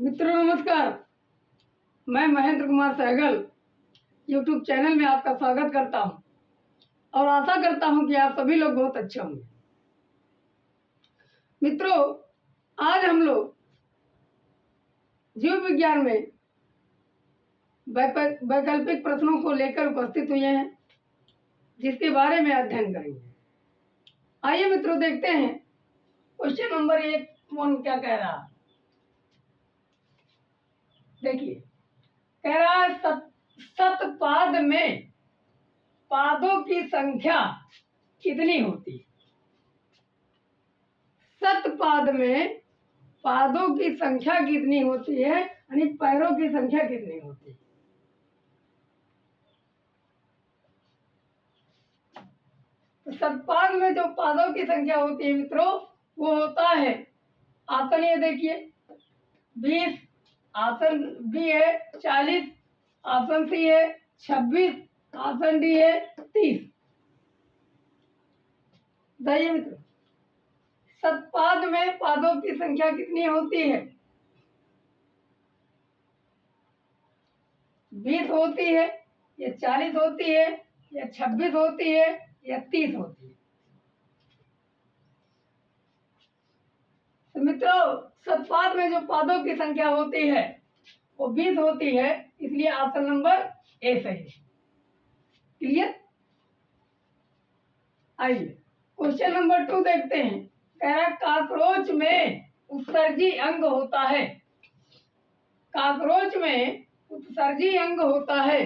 मित्रों नमस्कार, मैं महेंद्र कुमार सहगल यूट्यूब चैनल में आपका स्वागत करता हूं और आशा करता हूं कि आप सभी लोग बहुत अच्छे होंगे। मित्रों, आज हम लोग जीव विज्ञान में वैकल्पिक प्रश्नों को लेकर उपस्थित हुए हैं, जिसके बारे में अध्ययन करेंगे। आइए मित्रों, देखते हैं क्वेश्चन नंबर 1 कौन क्या कह रहा है। देखिए, कह रहा है सतपाद में पादों की संख्या कितनी होती है? सतपाद में पादों की संख्या कितनी होती है, यानी पैरों की संख्या कितनी होती है? तो सतपाद में जो पादों की संख्या होती है मित्रों, वो होता है, ऑप्शन ये देखिए 20, ऑप्शन बी है 40, ऑप्शन सी है 26, ऑप्शन डी है 30। बताइए मित्रों, सतपाद में पादों की संख्या कितनी होती है? 20 होती है, या 40 होती है, या 26 होती है, या 30 होती है? तो मित्रों, सतपाद में जो पादों की संख्या होती है वो 20 होती है, इसलिए ऑप्शन नंबर ए सही है। क्लियर? आइए क्वेश्चन नंबर 2 देखते हैं। कह रहा कॉकरोच में उत्सर्जी अंग होता है। कॉकरोच में उत्सर्जी अंग होता है,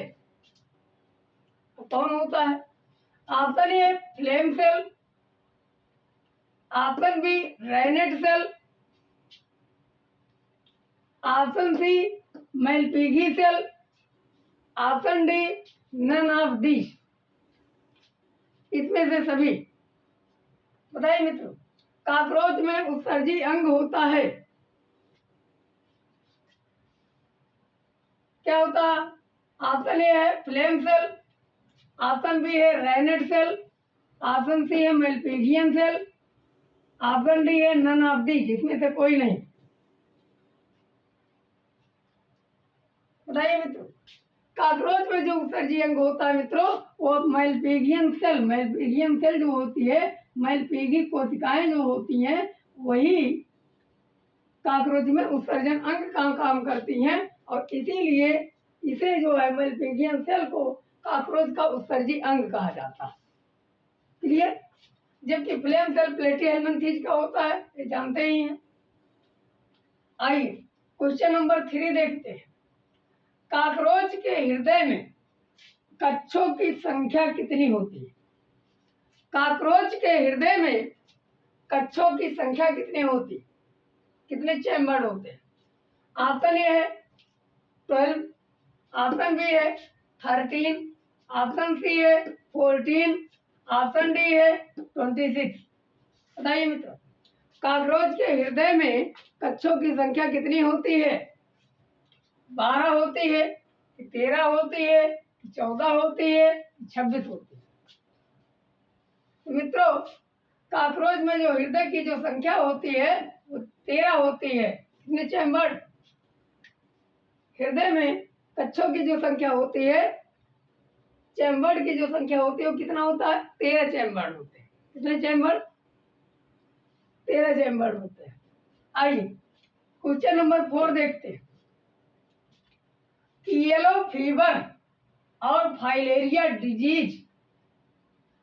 तो कौन होता है? Option A flame cell, option B renette cell, option C malpighian cell, option D none of these. इसमें से सभी बताइए मित्रों। कॉकरोच में उत्सर्जी अंग होता है, क्या होता? ऑप्शन ए है फ्लेम सेल, ऑप्शन बी है रेनेट सेल, ऑप्शन सी है मेलपीगियन सेल, ऑप्शन डी है नन ऑफ दीज। इसमें से कोई नहीं। बताइए मित्रों, कॉकरोच में जो उत्सर्जी अंग होता है मित्रों, वो मेलपीगियन सेल जो होती है, मेलपीगी कोशिकाएं जो होती हैं, वही कॉकरोच में उत्सर्जन अंग का काम करती हैं, और इसीलिए इसे जो है मेलपीगियन सेल को कॉकरोच का उत्सर्जी अंग कहा जाता है। क्लियर? जबकि फ्लेम सेल प्लेटीहेल्मिन्थेस का होता है, ये जानते ही हैं। आइए क्वेश्चन नंबर 3 देखते हैं। कॉकरोच के हृदय में कच्छों की संख्या कितनी होती है? कॉकरोच के हृदय में कच्छों की संख्या कितनी होती है? कितने चैम्बर होते हैं? ऑप्शन ए है 12, ऑप्शन बी है 13, ऑप्शन सी है 14, ऑप्शन डी है 26। बताइए मित्रों, कॉकरोच के हृदय में कच्छों की संख्या कितनी होती है? 12 होती है, 13 होती है, 14 होती है, 26 होती है? मित्रों, कॉकरोच में जो हृदय की जो संख्या होती है वो 13 होती है। कितने चैम्बर? हृदय में कच्छों की जो संख्या होती है, चैम्बर की जो संख्या होती है, वो कितना होता है? 13 चैम्बर होते हैं। कितने चैम्बर? 13 चैम्बर होते हैं। आइए क्वेश्चन नंबर 4 देखते हैं। येलो फीवर और फाइलेरिया डिजीज,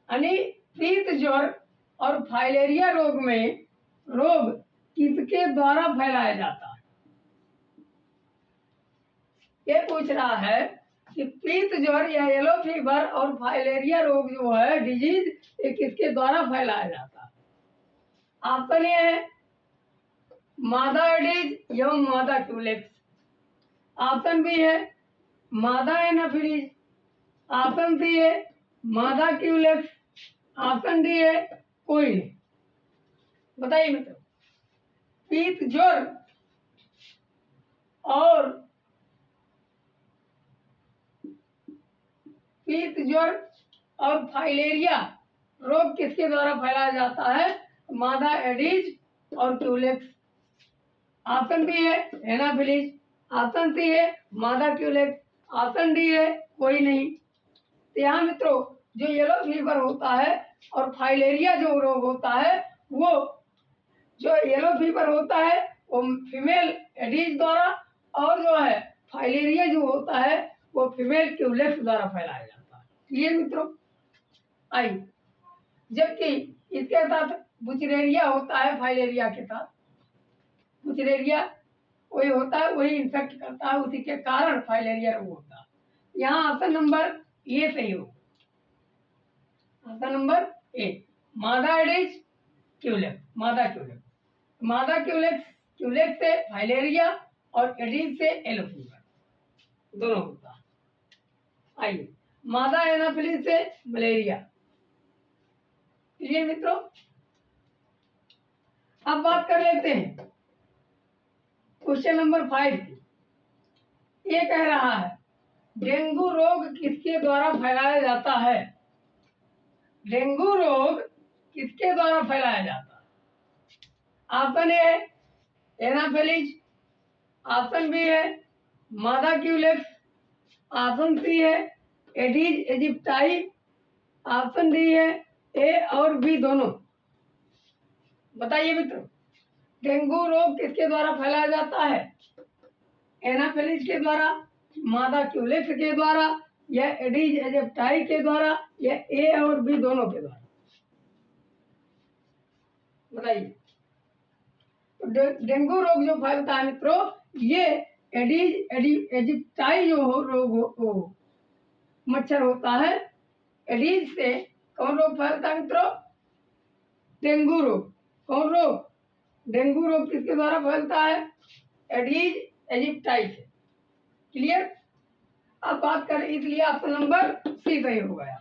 यानी शीत ज्वर और फाइलेरिया रोग किसके द्वारा फैलाया जाता है? ये पूछ रहा है कि शीत ज्वर या येलो फीवर और फाइलेरिया रोग जो है डिजीज, ये किसके द्वारा फैलाया जाता है? ऑप्शन ए है मादा एडिज एवं मादा क्यूलेक्स, ऑप्शन बी है मादा एनाफिलीज, ऑप्शन सी है मादा क्यूलेक्स, ऑप्शन डी है कोई नहीं। बताइए मित्रों, शीत ज्वर और फाइलेरिया रोग किसके द्वारा फैलाया जाता है? मादा एडिज और क्यूलेक्स। ऑप्शन बी है एनाफिलिस, ऑप्शन सी है मादा क्यूलेक्स, ऑप्शन डी है कोई नहीं। तो यहाँ मित्रों जो येलो फीवर होता है और फाइलेरिया जो रोग होता है, वो जो येलो फीवर होता है वो फीमेल एडीज द्वारा, और जो है फाइलेरिया जो होता है वो फीमेल क्यूलेक्स द्वारा फैलाया जाता है। क्लियर मित्रों? आइए, जबकि इसके साथ बुचरेरिया होता है, फाइलेरिया के साथ बुचरेरिया वही होता है, वही इन्फेक्ट करता है, उसी के कारण फाइलेरिया रोग होता है। यहाँ ऑप्शन नंबर ए सही हो, ऑप्शन नंबर ए मादा एडिस क्यूलेक्स, मादा क्यूलेक्स, मादा क्यूलेक्स, क्यूलेक्स से फाइलेरिया और एडिस से येलो फीवर दोनों होता है। आइए, मादा एनाफिलिस से मलेरिया। क्लियर मित्रों? अब बात कर लेते हैं क्वेश्चन नंबर 5 की। ये कह रहा है डेंगू रोग किसके द्वारा फैलाया जाता है? डेंगू रोग किसके द्वारा फैलाया जाता है? ऑप्शन ए है एनाफिलिस, ऑप्शन बी है मादा क्यूलेक्स, ऑप्शन सी है एडीज इजिप्टाई, ऑप्शन डी है ए और बी दोनों। बताइए मित्रों, डेंगू रोग किसके द्वारा फैलाया जाता है? एनाफिलिस के द्वारा, मादा क्यूलेक्स के द्वारा, या एडीज इजिप्टाई के द्वारा, या ए और बी दोनों के द्वारा? बताइए। तो डेंगू रोग जो फैलता है मित्रों, ये एडीज इजिप्टाई जो रोग हो मच्छर होता है, एडीज से कौन रोग फैलता है मित्रों? डेंगू रोग। कौन रोग? डेंगू रोग किसके द्वारा फैलता है? एडीज इजिप्टाई से। क्लियर? अब बात करें, इसलिए ऑप्शन नंबर सी सही हो गया।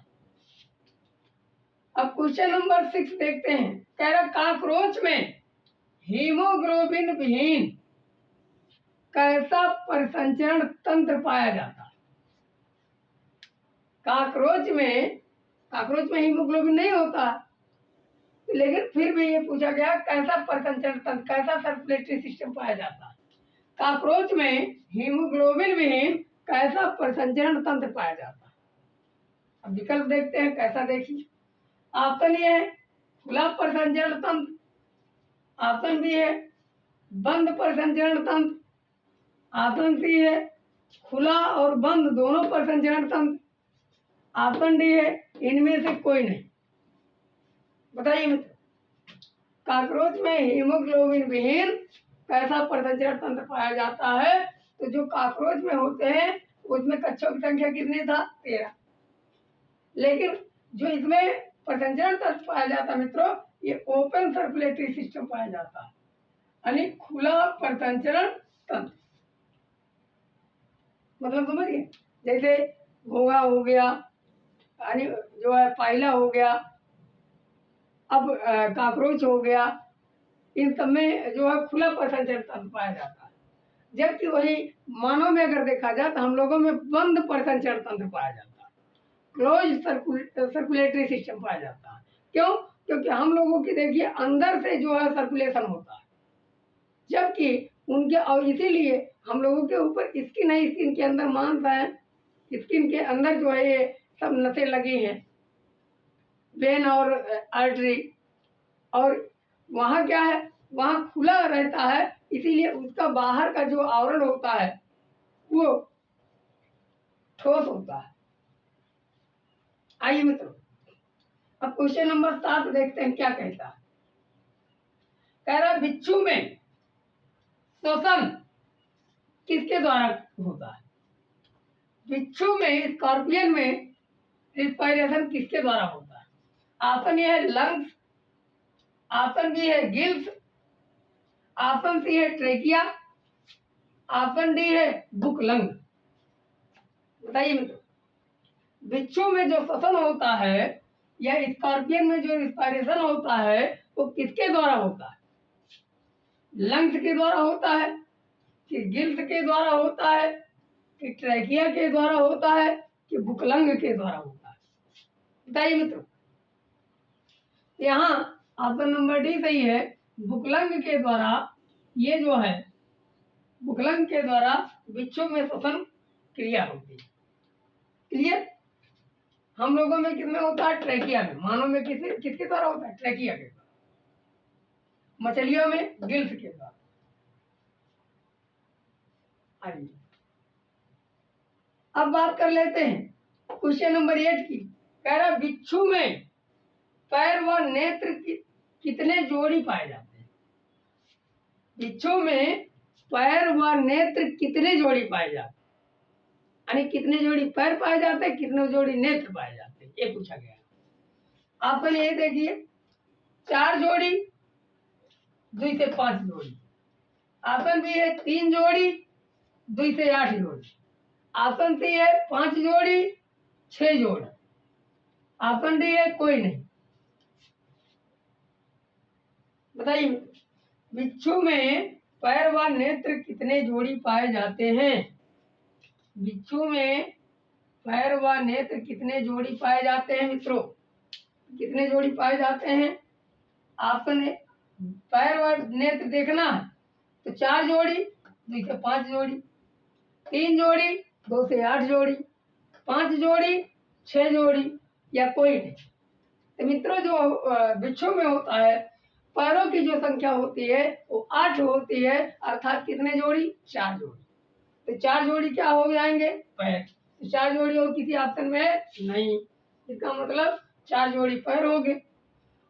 अब क्वेश्चन नंबर 6 देखते हैं। कह रहा कॉकरोच में हीमोग्लोबिन विहीन कैसा परिसंचरण तंत्र पाया जाता है? कॉकरोच में हीमोग्लोबिन नहीं होता, लेकिन फिर भी ये पूछा गया कैसा परिसंचरण तंत्र, कैसा सर्कुलेटरी सिस्टम पाया जाता है? कॉकरोच में हीमोग्लोबिन विहीन कैसा परिसंचरण तंत्र पाया जाता है? अब विकल्प देखते हैं, कैसा देखिए। ऑप्शन ए है खुला परिसंचरण तंत्र, ऑप्शन बी है बंद परिसंचरण तंत्र, ऑप्शन सी है खुला और बंद दोनों परिसंचरण तंत्र, ऑप्शन डी है इनमें से कोई नहीं। बताइए मित्र, कॉकरोच में हीमोग्लोबिन विहीन कैसा परिसंचरण तंत्र पाया जाता है? तो जो कॉकरोच में होते हैं उसमें कक्षों की संख्या कितनी था? 13। लेकिन जो इसमें परिसंचरण तंत्र पाया जाता है मित्रों, ये ओपन सर्कुलेटरी सिस्टम पाया जाता है, यानी खुला परिसंचरण तंत्र। मतलब समझ गए? जैसे घोंघा हो गया, यानी जो है पाइला हो गया, अब कॉकरोच हो गया, इन सब में जो है खुला परिसंचरण तंत्र पाया जाता है। जबकि वही मानव में अगर देखा जाए तो हम लोगों में बंद परिसंचरण तंत्र पाया जाता है, क्लोज सर्कुलेटरी सिस्टम पाया जाता है। क्यों? क्योंकि हम लोगों की देखिए अंदर से जो है सर्कुलेशन होता है, जबकि उनके, और इसीलिए हम लोगों के ऊपर स्किन है, स्किन के अंदर मांस है, स्किन के अंदर जो है ये सब नसें लगी हैं, वेन और आर्टरी, और वहाँ क्या है, वहाँ खुला रहता है, इसीलिए उसका बाहर का जो आवरण होता है वो ठोस होता है। आइए मित्रों, अब क्वेश्चन नंबर 7 देखते हैं क्या कहता है। कह रहा बिच्छू में श्वसन किसके द्वारा होता है? बिच्छू में, स्कॉर्पियन में रिस्पायरेशन किसके द्वारा होता है? ऑप्शन ए है लंग्स, ऑप्शन बी है गिल्स, ऑप्शन सी है ट्रेकिया, ऑप्शन डी है बुकलंग। बताइए मित्रों, बिच्छू में जो श्वसन होता है या स्कॉर्पियन में जो रिस्पायरेशन होता है वो किसके द्वारा होता है? लंग्स के द्वारा होता है, कि गिल्स के द्वारा होता है, कि ट्रैकिया के द्वारा होता है, कि बुकलंग के द्वारा होता है? बताइए मित्रों। यहाँ ऑप्शन नंबर डी सही है, बुकलंग के द्वारा ये जो है भूखलंग के द्वारा बिच्छू में श्वसन क्रिया होती है। क्लियर? हम लोगों में किसमें होता है? ट्रेकिया में। मानव में किसके द्वारा होता है? ट्रेकिया के द्वारा। मछलियों में गिल्स के द्वारा। आइए अब बात कर लेते हैं क्वेश्चन नंबर 8 की। कह रहा बिच्छू में पैर व नेत्र कितने जोड़ी पाए जाते हैं? बिच्छू में पैर व नेत्र कितने जोड़ी पाए जाते हैं? यानी कितने जोड़ी पैर पाए जाते हैं, कितने जोड़ी नेत्र पाए जाते हैं, ये पूछा गया। ऑप्शन ए देखिए, 4 जोड़ी, 2 से 5 जोड़ी। ऑप्शन बी है 3 जोड़ी, 2 से 8 जोड़ी। ऑप्शन सी है 5 जोड़ी, 6 जोड़ी। ऑप्शन डी है कोई नहीं। बताइए बिच्छू में पैर व नेत्र कितने जोड़ी पाए जाते हैं? बिच्छू में पैर व नेत्र कितने जोड़ी पाए जाते हैं मित्रों? कितने जोड़ी पाए जाते हैं? ऑप्शन है पैर व नेत्र देखना है तो 4 जोड़ी, 2 से 5 जोड़ी, 3 जोड़ी, 2 से 8 जोड़ी, 5 जोड़ी, 6 जोड़ी, या कोई नहीं। तो मित्रों जो बिच्छू में होता है पैरों की जो संख्या होती है वो 8 होती है, अर्थात कितने जोड़ी? 4 जोड़ी। तो 4 जोड़ी क्या हो जाएंगे? पैर। तो 4 जोड़ी और किसी ऑप्शन में है नहीं, इसका मतलब 4 जोड़ी पैर हो गए।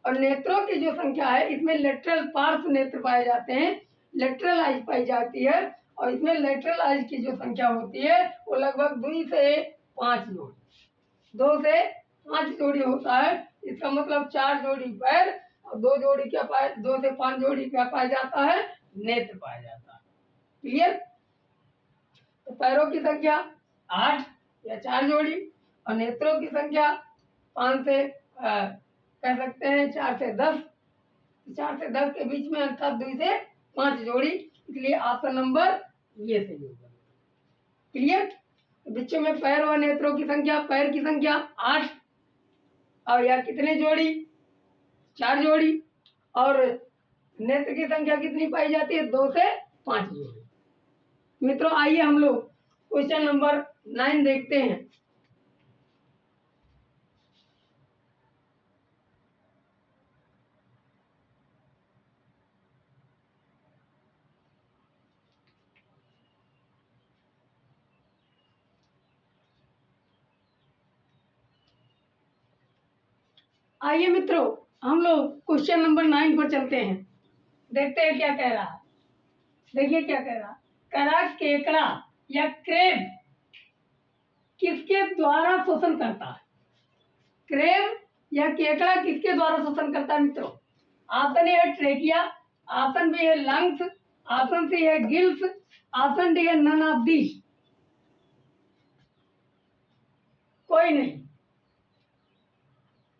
और नेत्रों की जो संख्या है इसमें लेटरल पार्श्व नेत्र पाए जाते हैं, लेटरल आइज पाई जाती है, और इसमें लेटरल आइज की जो संख्या होती है वो लगभग 2 से 5 जोड़ी, 2 से 5 जोड़ी होता है। इसका मतलब 4 जोड़ी पैर और 2 जोड़ी क्या पाए, 2 से 5 जोड़ी क्या पाया जाता है? नेत्र पाया जाता है। क्लियर? तो पैरों की संख्या 8 या 4 जोड़ी और नेत्रों की संख्या 5 से कह सकते हैं 4 से 10, 4 से 10 के बीच में, अर्थात 2 से 5 जोड़ी। इसलिए ऑप्शन नंबर ये सही होगा। क्लियर? बिच्छू में पैर व नेत्रों की संख्या, पैर की संख्या 8 और या कितने जोड़ी? 4 जोड़ी, और नेत्र की संख्या कितनी पाई जाती है? 2 से 5 जोड़ी। मित्रों आइए हम लोग क्वेश्चन नंबर 9 देखते हैं। आइए मित्रों हम लोग क्वेश्चन नंबर 9 पर चलते हैं, देखते हैं क्या कह रहा है। देखिए क्या कह रहा। कह रहा केकड़ा या क्रेब किसके द्वारा शोषण करता है? क्रेब या केकड़ा किसके द्वारा शोषण करता है मित्रों? ऑप्शन ए है ट्रेकिया, ऑप्शन बी है लंग्स, ऑप्शन सी है गिल्स, ऑप्शन डी है नन ऑफ दीज। कोई नहीं।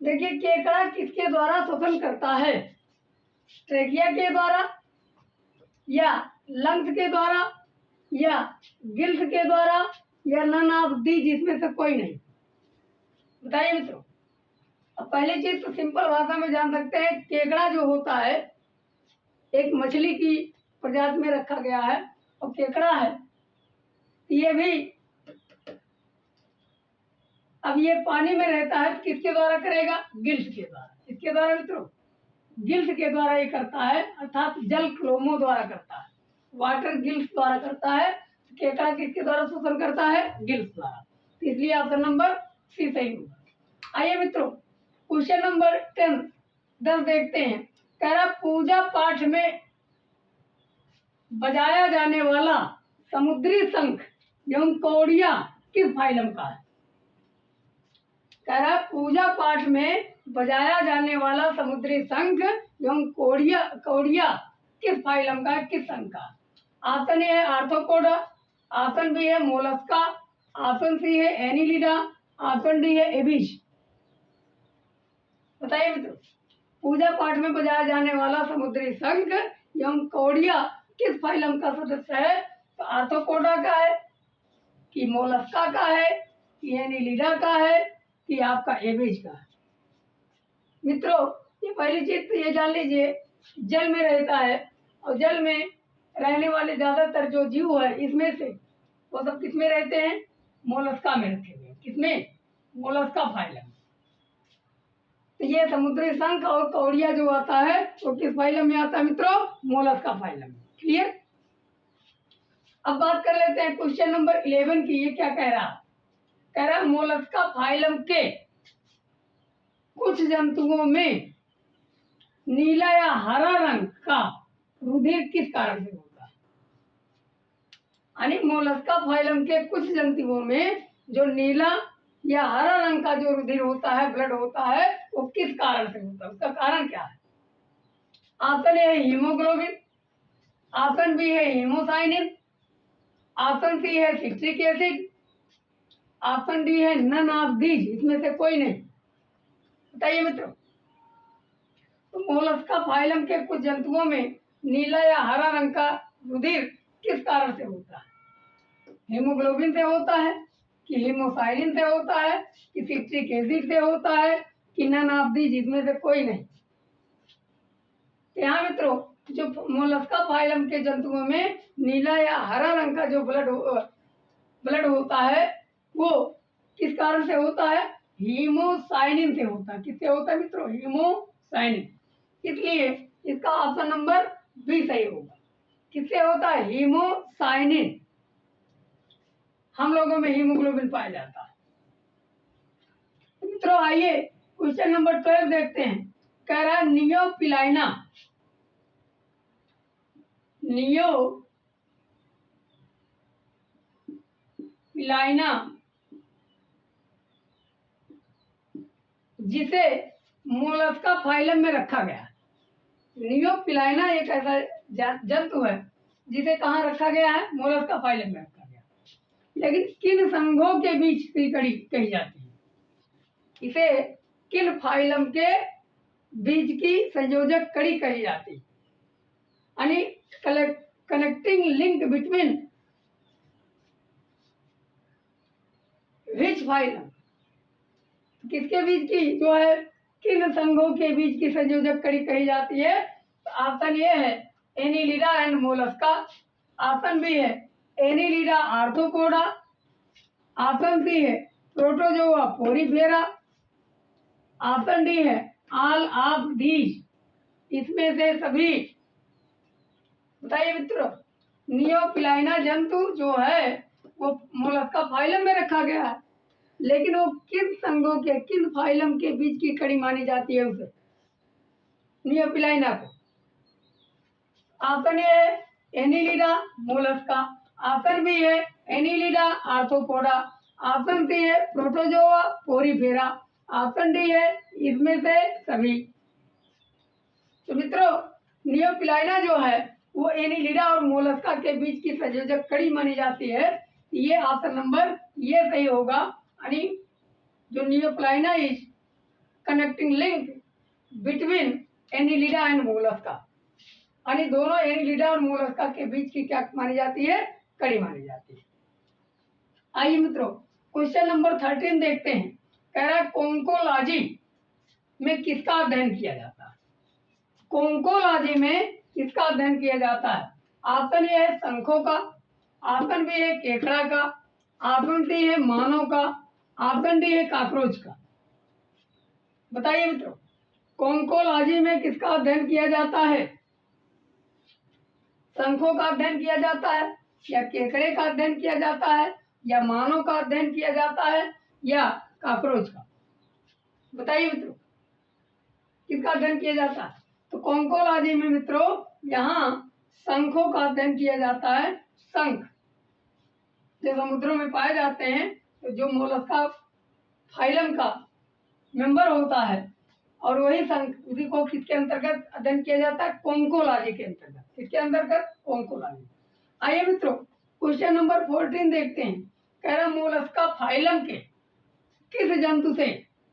देखिए केकड़ा किसके द्वारा शोषण करता है? ट्रेकिया के द्वारा, या लंग्स के द्वारा, या गिल्स के द्वारा, या नन ऑफ दी, जिसमें से कोई नहीं। बताइए मित्रों। अब पहली चीज तो सिंपल भाषा में जान सकते हैं, केकड़ा जो होता है एक मछली की प्रजाति में रखा गया है, और केकड़ा है ये भी, अब ये पानी में रहता है, किसके द्वारा करेगा? गिल्स के द्वारा। किसके द्वारा मित्रों? गिल्स के द्वारा ये करता है, अर्थात जल क्लोमो द्वारा करता है, वाटर गिल्स द्वारा करता है। केकड़ा किसके द्वारा शोषण करता है? गिल्स द्वारा। इसलिए ऑप्शन नंबर सी सही होगा। आइए मित्रों क्वेश्चन नंबर 10 देखते हैं। कह रहा पूजा पाठ में बजाया जाने वाला समुद्री शंख एवं कौड़िया किस फाइलम का है? कह रहा पूजा पाठ में बजाया जाने वाला समुद्री शंख एवं कौड़िया किस फाइलम का है, किस संघ का? ऑप्शन ए है आर्थ्रोपोडा, ऑप्शन बी है मोलस्का, ऑप्शन सी है एनिलिडा, ऑप्शन डी है एबिज। बताइए मित्रों पूजा पाठ में बजाया जाने वाला समुद्री शंख एवं कौड़िया किस फाइलम का सदस्य है? तो आर्थ्रोपोडा का है, कि मोलस्का का है, कि एनिलिडा का है, कि आपका एबिज का है? मित्रों ये पहली चीज तो ये जान लीजिए, जल में रहता है और जल में रहने वाले ज्यादातर जो जीव है इसमें से वो सब किसमें रहते हैं? मोलस्का में रखे हुए हैं। किसमें? Mollusca phylum. तो ये समुद्री शंख और कौड़िया जो आता है वो किस फाइलम में आता है मित्रों? मोलस्का फाइलम में। क्लियर? अब बात कर लेते हैं क्वेश्चन नंबर 11 की। ये क्या कह रहा? कह रहा मोलस्का फाइलम के कुछ जंतुओं में नीला या हरा रंग का रुधिर किस कारण से होता है? यानी मोलस्का फाइलम के कुछ जंतुओं में जो नीला या हरा रंग का जो रुधिर होता है, ब्लड होता है, वो किस कारण से होता है? उसका कारण क्या है? ऑप्शन ए है हीमोग्लोबिन, ऑप्शन बी है हीमोसाइनिन, ऑप्शन सी है सिट्रिक एसिड, ऑप्शन डी है नन ऑफ दीज, इसमें से कोई नहीं। बताइए मित्रों। तो मोलस्का फाइलम के कुछ जंतुओं में नीला या हरा रंग का रुधिर किस कारण से होता है? हीमोग्लोबिन से होता है कि हीमोसाइनिन से होता है कि सिट्रिक एसिड से होता है कि नन ऑफ दीज, इसमें से कोई नहीं। यहाँ मित्रों जो मोलस्का फाइलम के जंतुओं में नीला या हरा रंग का जो ब्लड होता है वो किस कारण से होता है? हीमोसाइनिन से होता है। किससे होता है मित्रों? हीमोसाइनिन। इसलिए इसका ऑप्शन नंबर बी सही होगा। किससे होता है? हीमोसाइनिन। हम लोगों में हीमोग्लोबिन पाया जाता है। मित्रों आइए क्वेश्चन नंबर 12 देखते हैं। कह रहा है नियोपिलाइना जिसे मोलस्का फाइलम में रखा गया। नियोपिलाइना एक ऐसा जंतु है जिसे कहाँ रखा गया है? मोलस्का फाइलम में रखा गया। लेकिन किन संघों के बीच की कड़ी कही जाती है? इसे किन फाइलम के बीच की संयोजक कड़ी कही जाती है? यानी connecting link between which phylum, किसके बीच की जो है, किन संघों के बीच की संयोजक कड़ी कही जाती है? तो ऑप्शन ए है annelida and mollusca, option B है एनिलिडा आर्थ्रोपोडा, ऑप्शन सी है प्रोटोजोआ पोरीफेरा, ऑप्शन डी है ऑल ऑफ दीज, इसमें से सभी। बताइए मित्रों। नियोपिलाइना जंतु जो है वो मोलस्का फाइलम में रखा गया है, लेकिन वो किन संघों के, किन फाइलम के बीच की कड़ी मानी जाती है उसे, नियोपिलाइना को? ऑप्शन ए है एनिलिडा मोलस्का, ऑप्शन बी है एनिलिडा आर्थ्रोपोडा, ऑप्शन सी है प्रोटोजोआ पोरीफेरा, ऑप्शन डी है इसमें से सभी। तो मित्रों नियोपिलाइना जो है वो एनिलिडा और मोलस्का के बीच की संयोजक कड़ी मानी जाती है। ये ऑप्शन नंबर ये सही होगा। यानी जो Neopilina is connecting link between Annelida and Mollusca, यानी दोनों एनिलिडा और मोलस्का के बीच की क्या मानी जाती है? कड़ी मानी जाती है। आइए मित्रों क्वेश्चन नंबर 13 देखते हैं। कह रहा है कोंकोलॉजी में किसका अध्ययन किया जाता है? कोंकोलॉजी में किसका अध्ययन किया जाता है? ऑप्शन ए है शंखों का, ऑप्शन बी है केकड़ा का, ऑप्शन सी है मानव का, ऑप्शन डी है कॉकरोच का। बताइए मित्रों कोंकोलॉजी में किसका अध्ययन किया जाता है? शंखों का अध्ययन किया जाता है या केकड़े का अध्ययन किया जाता है या मानव का अध्ययन किया जाता है या कॉकरोच का? बताइए मित्रों किसका अध्ययन किया जाता है? तो कोंकोलॉजी में मित्रों यहाँ शंखों का अध्ययन किया जाता है। शंख जो समुद्रों में पाए जाते हैं, तो जो मोलस्का फाइलम का मेंबर होता है और वही शंख, उसी को किसके अंतर्गत अध्ययन किया जाता है? कोंकोलॉजी के अंतर्गत। किसके अंतर्गत? कोंकोलॉजी। आइए मित्रों क्वेश्चन नंबर 14 देखते हैं। कह रहा मोलस्का फाइलम के किस जंतु से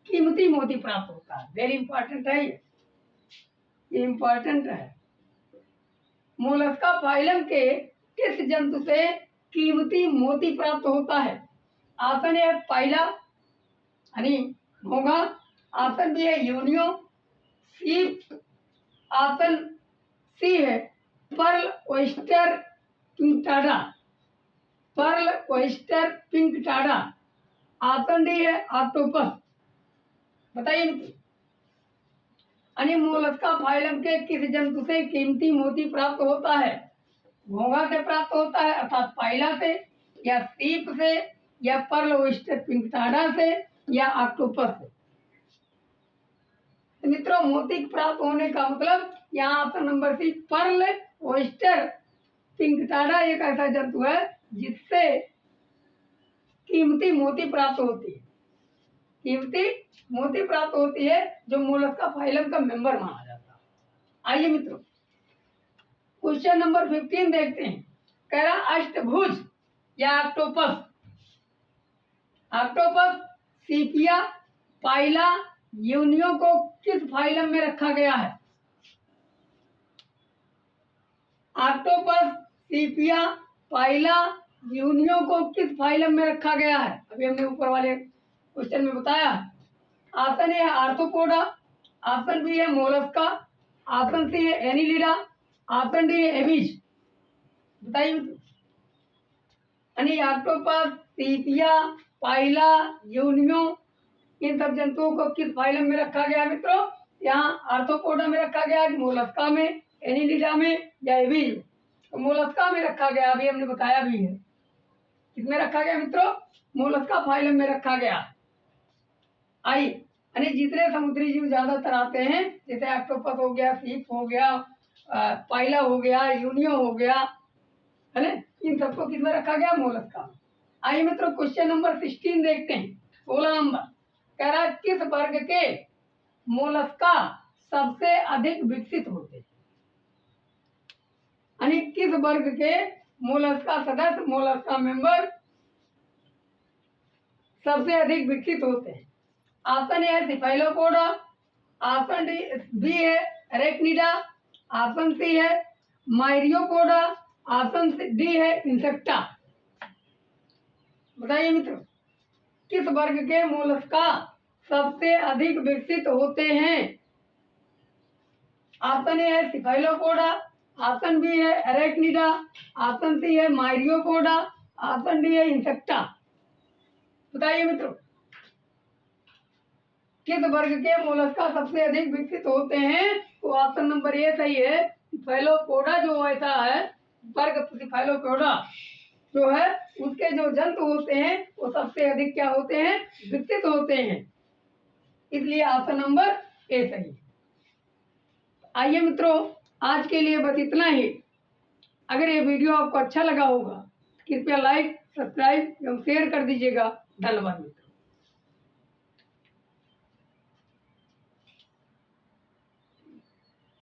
कीमती मोती प्राप्त होता है? वेरी इंपॉर्टेंट है ये इंपॉर्टेंट है। मोलस्का फाइलम के किस जंतु से कीमती मोती प्राप्त होता है? ऑप्शन ए पाइला यानी घोंघा, ऑप्शन बी है यूनियो सीप, ऑप्शन सी है pearl oyster Pinctada, pearl oyster Pinctada. Option D है ऑक्टोपस। बताइए। अनि मोलस्का फाइलम के किस जंतु से कीमती मोती प्राप्त होता है? घोंघा से प्राप्त होता है अर्थात पाइला से, या सीप से, या पर्ल ओयस्टर पिंक्टाडा से, या ऑक्टोपस से। तो मित्रों, मोती प्राप्त होने का मतलब यहाँ option number C pearl oyster Pinctada एक ऐसा जंतु है जिससे कीमती मोती प्राप्त होती है। कीमती मोती प्राप्त होती है जो मोलस्का फाइलम का मेंबर माना जाता है। आइए मित्रों, क्वेश्चन नंबर 15 देखते हैं। कह रहा अष्टभुज या ऑक्टोपस, ऑक्टोपस सीपिया पाइला यूनियो को किस फाइलम में रखा गया है? ऑक्टोपस सीपिया पाइला यूनियो को किस फाइलम में रखा गया है? अभी हमने ऊपर वाले क्वेश्चन में बताया। ऑप्शन ए है आर्थ्रोपोडा, ऑप्शन बी है मोलस्का, ऑप्शन सी है एनिलिडा, ऑप्शन डी है एबिज। बताइए। यानी ऑक्टोपस सीपिया पाइला यूनियो इन सब जंतुओं को किस फाइलम में रखा गया है मित्रों? यहाँ आर्थ्रोपोडा में रखा गया है, मोलस्का में, एनिलिडा में, या एबिज में? तो मोलस्का में रखा गया, अभी हमने बताया भी है। किसमें रखा गया मित्रों? मोलस्का फाइलम में रखा गया। आइए, यानी जितने समुद्री जीव ज्यादातर आते हैं, जैसे ऑक्टोपस हो गया, सीप हो गया, पाइला हो गया, यूनियो हो गया, है ना, इन सबको किसमें रखा गया? मोलस्का में। आइए मित्रों, क्वेश्चन नंबर 16 देखते हैं। 16 नंबर कह रहा है किस वर्ग के मोलस्का सबसे अधिक विकसित होते हैं? यानी किस वर्ग के मोलस्का सदस्य, मोलस्का मेंबर सबसे अधिक विकसित होते हैं? ऑप्शन ए है सिफाइलोपोडा, ऑप्शन बी है एरेक्निडा, ऑप्शन सी है माइरियोपोडा, ऑप्शन डी है इंसेक्टा। बताइए मित्रों, किस वर्ग के मोलस्का सबसे अधिक विकसित होते हैं? ऑप्शन ए है सिफाइलोपोडा, ऑप्शन बी है एरेक्निडा, ऑप्शन सी है माइरियोपोडा, ऑप्शन डी है इंसेक्टा। बताइए मित्रों, किस वर्ग के मोलस्का सबसे अधिक विकसित होते हैं? तो ऑप्शन नंबर ए सही है। सिफाइलोपोडा जो ऐसा है वर्ग, सिफाइलोपोडा जो है उसके जो जंतु होते हैं वो सबसे अधिक क्या होते हैं? विकसित होते हैं। इसलिए ऑप्शन नंबर ए सही है। आइए मित्रों, आज के लिए बस इतना ही। अगर ये वीडियो आपको अच्छा लगा होगा कृपया लाइक, सब्सक्राइब एवं शेयर कर दीजिएगा। धन्यवाद मित्रों।